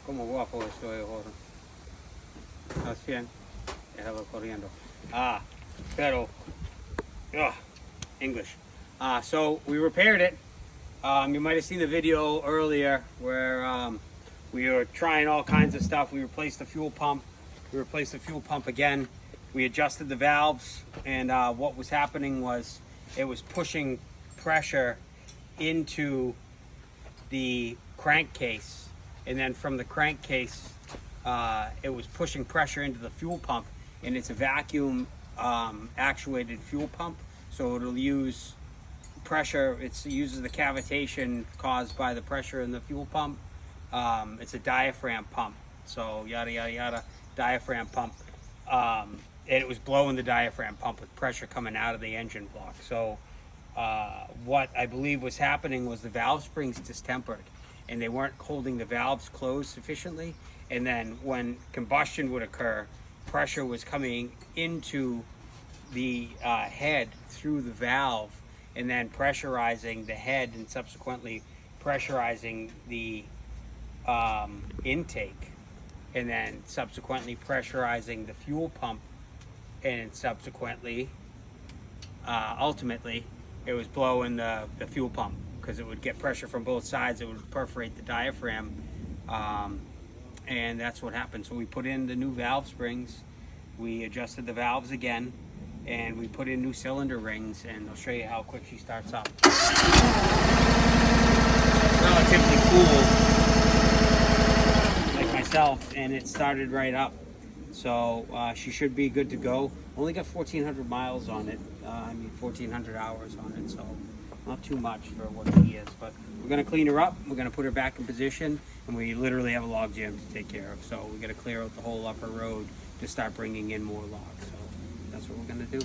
Como guapo estoy ahora. ¿Estás bien? Déjalo corriendo. Pero, English. So we repaired it. You might have seen the video earlier where we were trying all kinds of stuff. We replaced the fuel pump. We replaced the fuel pump again. We adjusted the valves, and what was happening was it was pushing pressure into the crankcase, and then from the crankcase it was pushing pressure into the fuel pump, and it's a vacuum actuated fuel pump, so it'll use pressure. It uses the cavitation caused by the pressure in the fuel pump. It's a diaphragm pump, so yada yada yada, diaphragm pump, and it was blowing the diaphragm pump with pressure coming out of the engine block. So what I believe was happening was the valve springs distempered, and they weren't holding the valves closed sufficiently, and then when combustion would occur, pressure was coming into the head through the valve, and then pressurizing the head and subsequently pressurizing the intake, and then subsequently pressurizing the fuel pump, and subsequently ultimately it was blowing the fuel pump, because it would get pressure from both sides. It would perforate the diaphragm, and that's what happened. So we put in the new valve springs, we adjusted the valves again, and we put in new cylinder rings, and I'll show you how quick she starts up. Relatively cool, like myself, and it started right up. So she should be good to go. Only got 1,400 miles on it. 1,400 hours on it, so not too much for what she is. But we're gonna clean her up. We're gonna put her back in position, and we literally have a log jam to take care of. So we're gonna clear out the whole upper road to start bringing in more logs. So that's what we're gonna do.